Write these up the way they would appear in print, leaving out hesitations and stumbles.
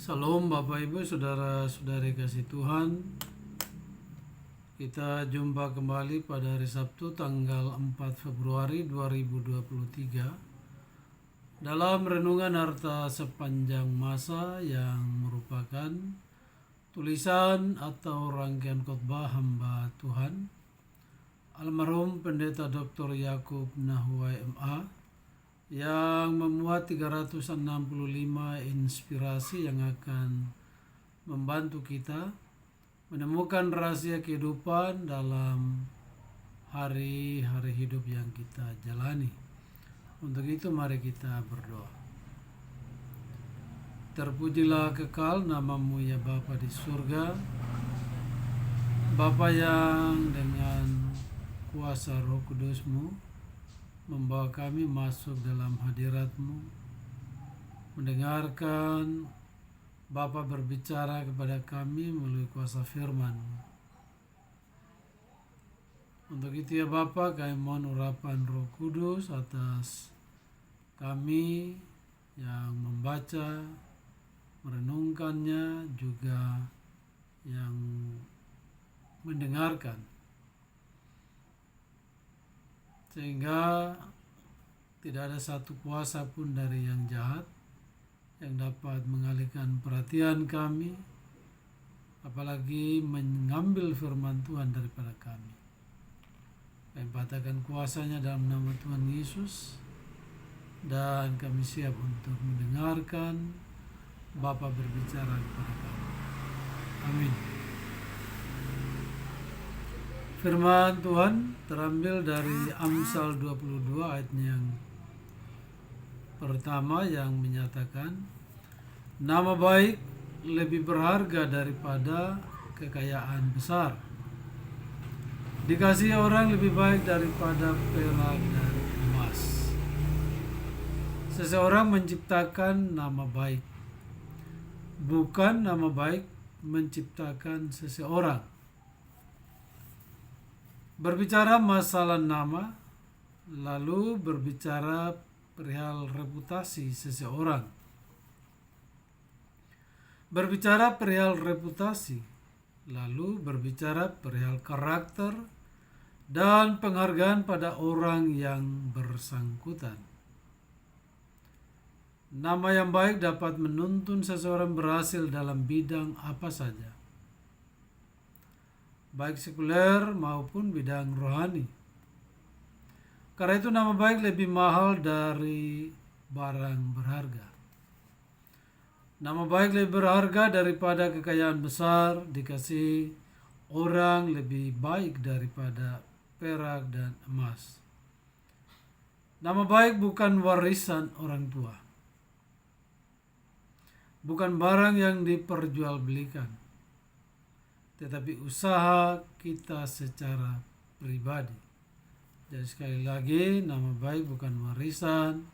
Salam Bapak Ibu Saudara-saudari kasih Tuhan. Kita jumpa kembali pada hari Sabtu tanggal 4 Februari 2023 dalam renungan harta sepanjang masa yang merupakan tulisan atau rangkaian khotbah hamba Tuhan almarhum Pendeta Dr. Yakub Nahuai MA yang memuat 365 inspirasi yang akan membantu kita menemukan rahasia kehidupan dalam hari-hari hidup yang kita jalani. Untuk itu mari kita berdoa. Terpujilah kekal namamu ya Bapa di surga, Bapa yang dengan kuasa Roh Kudus-Mu membawa kami masuk dalam hadirat-Mu, mendengarkan Bapa berbicara kepada kami melalui kuasa firman-Mu. Untuk itu ya Bapa, kami mohon urapan Roh Kudus atas kami yang membaca, merenungkannya, juga yang mendengarkan, sehingga tidak ada satu kuasa pun dari yang jahat yang dapat mengalihkan perhatian kami, apalagi mengambil firman Tuhan daripada kami. Kami patahkan kuasanya dalam nama Tuhan Yesus, dan kami siap untuk mendengarkan Bapa berbicara kepada kami. Amin. Firman Tuhan terambil dari Amsal 22 ayatnya yang pertama yang menyatakan, nama baik lebih berharga daripada kekayaan besar. Dikasihi orang lebih baik daripada perak dan emas. Seseorang menciptakan nama baik, bukan nama baik menciptakan seseorang. Berbicara masalah nama, lalu berbicara perihal reputasi seseorang. Berbicara perihal reputasi, lalu berbicara perihal karakter dan penghargaan pada orang yang bersangkutan. Nama yang baik dapat menuntun seseorang berhasil dalam bidang apa saja, baik sekuler maupun bidang rohani. Karena itu nama baik lebih mahal dari barang berharga. Nama baik lebih berharga daripada kekayaan besar. Dikasihi orang lebih baik daripada perak dan emas. Nama baik bukan warisan orang tua, bukan barang yang diperjualbelikan, tetapi usaha kita secara pribadi. Jadi sekali lagi, nama baik bukan warisan,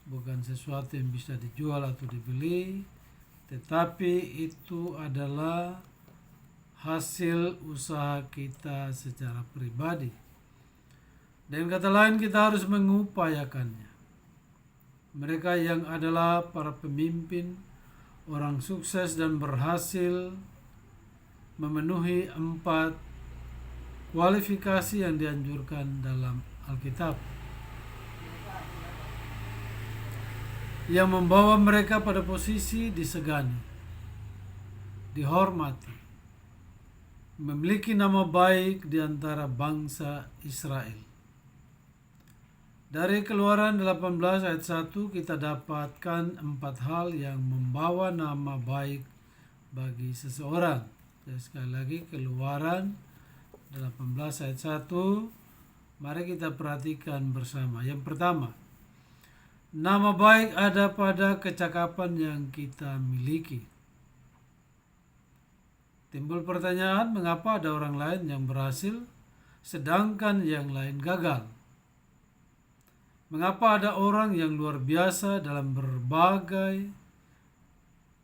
bukan sesuatu yang bisa dijual atau dibeli, tetapi itu adalah hasil usaha kita secara pribadi. Dengan kata lain, kita harus mengupayakannya. Mereka yang adalah para pemimpin, orang sukses dan berhasil memenuhi 4 kualifikasi yang dianjurkan dalam Alkitab, yang membawa mereka pada posisi disegani, dihormati, memiliki nama baik di antara bangsa Israel. Dari Keluaran 18 ayat 1 kita dapatkan 4 hal yang membawa nama baik bagi seseorang. Jadi sekali lagi, Keluaran 18 ayat 1, mari kita perhatikan bersama. Yang pertama, nama baik ada pada kecakapan yang kita miliki. Timbul pertanyaan, mengapa ada orang lain yang berhasil sedangkan yang lain gagal? Mengapa ada orang yang luar biasa dalam berbagai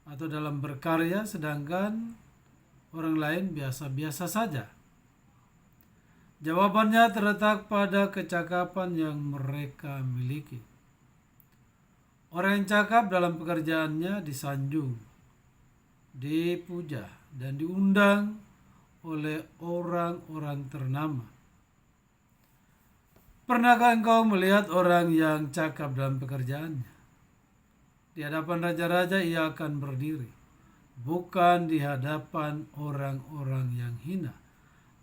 atau dalam berkarya sedangkan orang lain biasa-biasa saja? Jawabannya terletak pada kecakapan yang mereka miliki. Orang yang cakap dalam pekerjaannya disanjung, dipuja, dan diundang oleh orang-orang ternama. Pernahkah engkau melihat orang yang cakap dalam pekerjaannya? Di hadapan raja-raja ia akan berdiri, bukan di hadapan orang-orang yang hina.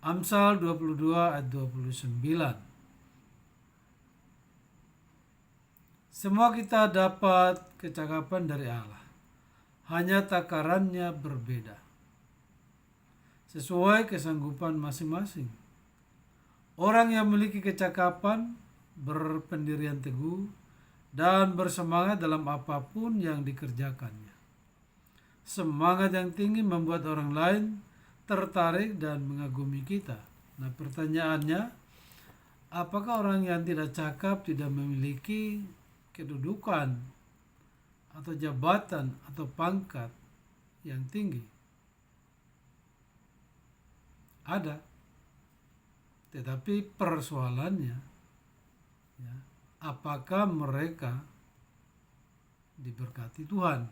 Amsal 22 ayat 29. Semua kita dapat kecakapan dari Allah, hanya takarannya berbeda, sesuai kesanggupan masing-masing. Orang yang memiliki kecakapan, berpendirian teguh, dan bersemangat dalam apapun yang dikerjakannya. Semangat yang tinggi membuat orang lain tertarik dan mengagumi kita. Nah, pertanyaannya, apakah orang yang tidak cakap tidak memiliki kedudukan atau jabatan atau pangkat yang tinggi? Ada. Tetapi persoalannya, ya, apakah mereka diberkati Tuhan?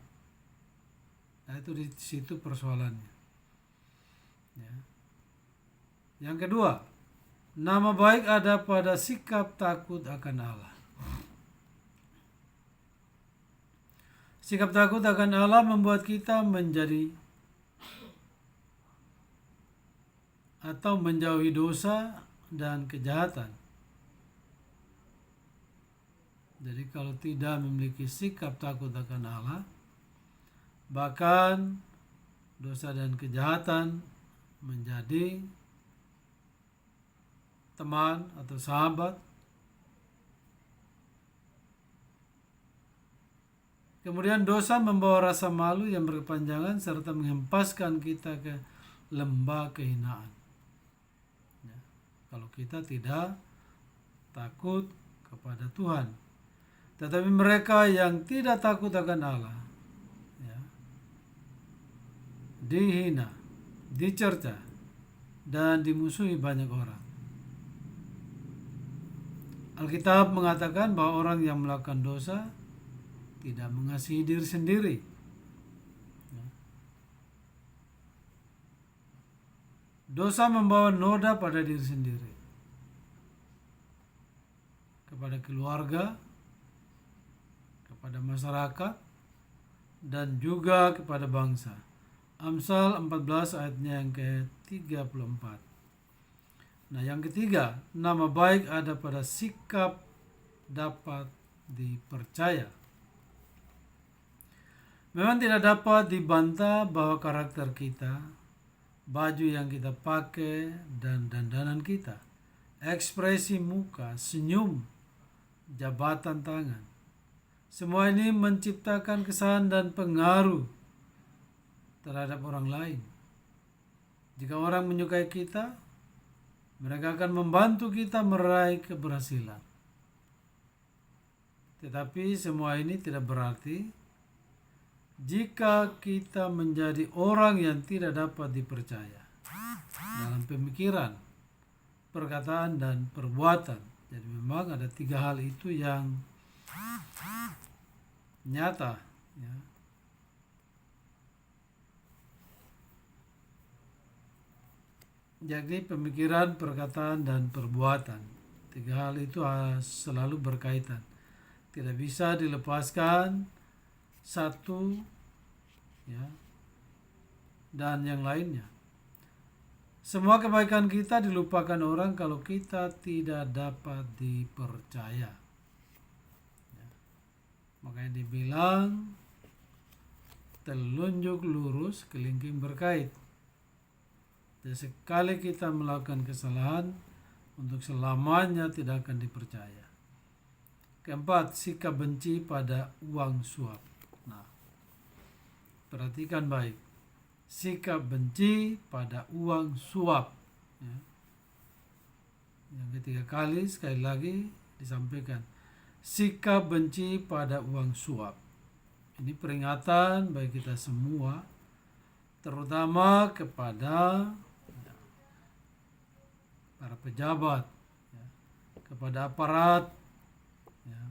Nah, itu di situ persoalannya. Ya. Yang kedua, nama baik ada pada sikap takut akan Allah. Sikap takut akan Allah membuat kita menjadi atau menjauhi dosa dan kejahatan. Jadi kalau tidak memiliki sikap takut akan Allah, bahkan dosa dan kejahatan menjadi teman atau sahabat. Kemudian dosa membawa rasa malu yang berkepanjangan serta menghempaskan kita ke lembah kehinaan. Kalau kita tidak takut kepada Tuhan. Tetapi mereka yang tidak takut akan Allah, ya, dihina, dicerca, dan dimusuhi banyak orang. Alkitab mengatakan bahwa orang yang melakukan dosa tidak mengasihi diri sendiri. Dosa membawa noda pada diri sendiri, kepada keluarga, kepada masyarakat, dan juga kepada bangsa. Amsal 14 ayatnya yang ke-34. Nah, yang ketiga, nama baik ada pada sikap dapat dipercaya. Memang tidak dapat dibantah bahwa karakter kita, baju yang kita pakai, dan dandanan kita, ekspresi muka, senyum, jabatan tangan, semua ini menciptakan kesan dan pengaruh terhadap orang lain. Jika orang menyukai kita, mereka akan membantu kita meraih keberhasilan. Tetapi semua ini tidak berarti jika kita menjadi orang yang tidak dapat dipercaya dalam pemikiran, perkataan, dan perbuatan. Jadi memang ada 3 hal itu yang nyata, ya. Jadi pemikiran, perkataan, dan perbuatan, 3 hal itu selalu berkaitan. Tidak bisa dilepaskan satu, ya, dan yang lainnya. Semua kebaikan kita dilupakan orang kalau kita tidak dapat dipercaya. Ya. Makanya dibilang telunjuk lurus, kelingking berkait. Dan sekali kita melakukan kesalahan, untuk selamanya tidak akan dipercaya. Keempat, sikap benci pada uang suap. Nah, perhatikan baik. Sikap benci pada uang suap. Ya. Yang ketiga kali, sekali lagi disampaikan. Sikap benci pada uang suap. Ini peringatan bagi kita semua, terutama kepada para pejabat, ya, kepada aparat, ya,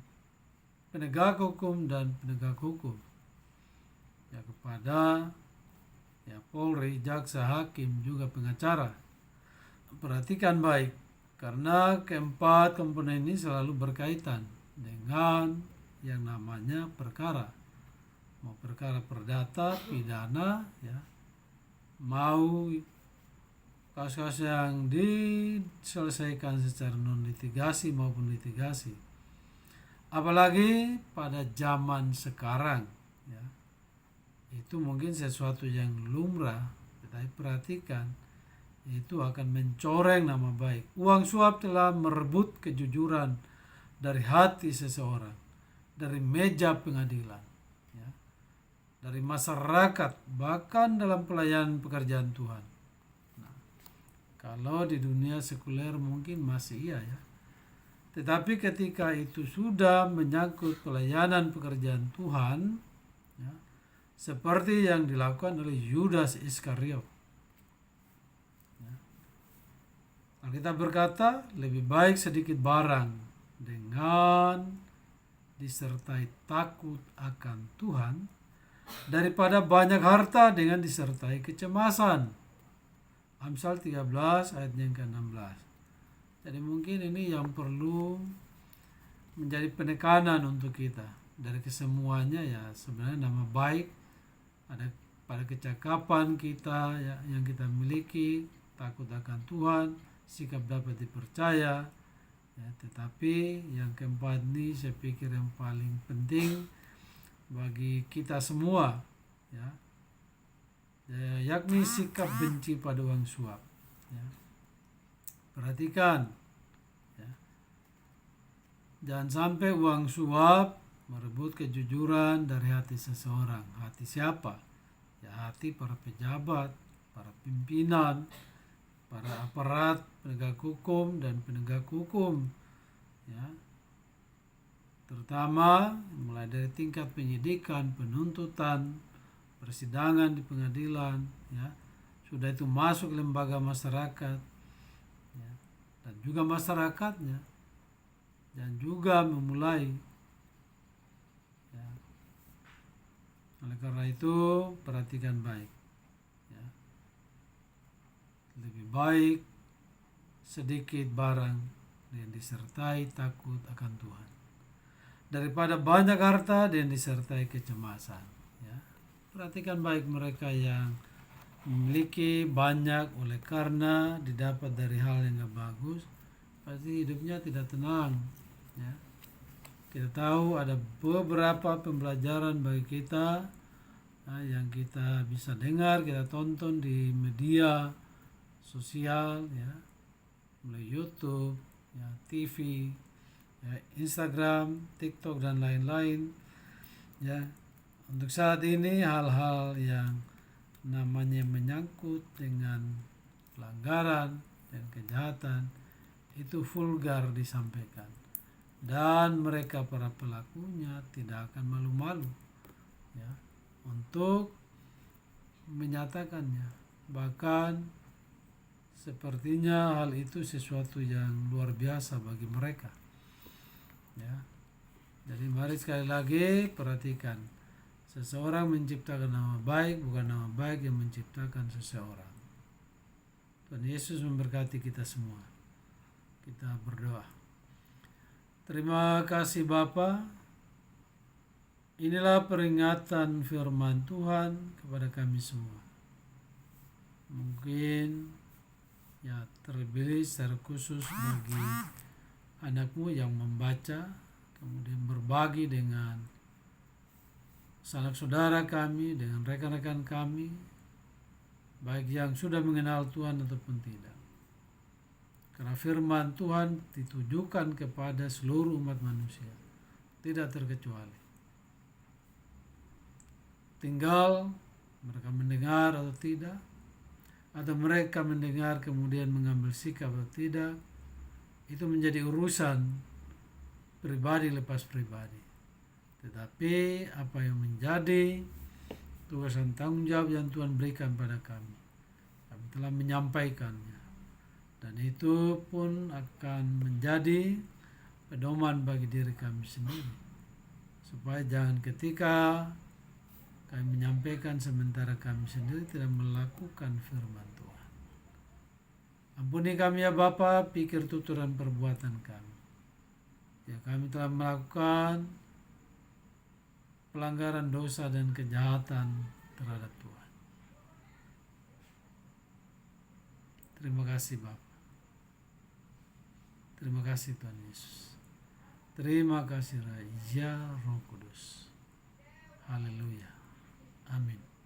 penegak hukum dan penegak hukum, ya, kepada Polri, jaksa, hakim, juga pengacara. Perhatikan baik, karena keempat komponen ini selalu berkaitan dengan yang namanya perkara. Mau perkara perdata, pidana, ya, mau kasus-kasus yang diselesaikan secara non-litigasi maupun litigasi. Apalagi pada zaman sekarang, ya, itu mungkin sesuatu yang lumrah, tetapi perhatikan, itu akan mencoreng nama baik. Uang suap telah merebut kejujuran dari hati seseorang, dari meja pengadilan, ya, dari masyarakat, bahkan dalam pelayanan pekerjaan Tuhan. Nah, kalau di dunia sekuler mungkin masih iya, ya. Tetapi ketika itu sudah menyangkut pelayanan pekerjaan Tuhan, ya, seperti yang dilakukan oleh Yudas Iskariot, ya, Alkitab berkata, lebih baik sedikit barang dengan disertai takut akan Tuhan daripada banyak harta dengan disertai kecemasan. Amsal 13 ayat yang ke-16. Jadi mungkin ini yang perlu menjadi penekanan untuk kita. Dari kesemuanya, ya, sebenarnya nama baik ada pada kecakapan kita, ya, yang kita miliki, takut akan Tuhan, sikap dapat dipercaya, ya. Tetapi yang keempat ini saya pikir yang paling penting bagi kita semua, ya, yakni sikap benci pada uang suap, ya. Perhatikan, ya, jangan sampai uang suap merebut kejujuran dari hati seseorang. Hati siapa? Ya, hati para pejabat, para pimpinan, para aparat penegak hukum dan penegak hukum, ya, terutama mulai dari tingkat penyidikan, penuntutan, persidangan di pengadilan, ya, sudah itu masuk lembaga masyarakat, ya, dan juga masyarakatnya, dan juga memulai, ya. Oleh karena itu perhatikan baik, ya. Lebih baik sedikit barang yang disertai takut akan Tuhan daripada banyak harta dan disertai kecemasan, ya. Perhatikan baik mereka yang memiliki banyak oleh karena didapat dari hal yang gak bagus, pasti hidupnya tidak tenang, ya. Kita tahu ada beberapa pembelajaran bagi kita, yang kita bisa dengar, kita tonton di media sosial, ya, mulai YouTube, ya, TV, ya, Instagram, TikTok dan lain-lain, ya. Untuk saat ini hal-hal yang namanya menyangkut dengan pelanggaran dan kejahatan itu vulgar disampaikan, dan mereka para pelakunya tidak akan malu-malu, ya, untuk menyatakannya. Bahkan sepertinya hal itu sesuatu yang luar biasa bagi mereka, ya. Jadi mari sekali lagi perhatikan, seseorang menciptakan nama baik, bukan nama baik yang menciptakan seseorang. Tuhan Yesus memberkati kita semua. Kita berdoa. Terima kasih Bapa. Inilah peringatan firman Tuhan kepada kami semua. Mungkin, ya, terlebih secara khusus bagi anakmu yang membaca, kemudian berbagi dengan sanak saudara kami, dengan rekan-rekan kami, baik yang sudah mengenal Tuhan ataupun tidak. Karena firman Tuhan ditujukan kepada seluruh umat manusia, tidak terkecuali. Tinggal mereka mendengar atau tidak, atau mereka mendengar kemudian mengambil sikap atau tidak, itu menjadi urusan pribadi lepas pribadi. Tetapi apa yang menjadi tugas dan tanggung jawab yang Tuhan berikan pada kami telah menyampaikannya, dan itu pun akan menjadi pedoman bagi diri kami sendiri, supaya jangan ketika kami menyampaikan sampaikan sementara kami sendiri tidak melakukan firman Tuhan. Ampuni kami ya Bapa, pikir tuturan perbuatan kami. Ya, kami telah melakukan pelanggaran dosa dan kejahatan terhadap Tuhan. Terima kasih Bapa. Terima kasih Tuhan Yesus. Terima kasih Raja Roh Kudus. Haleluya. Amin.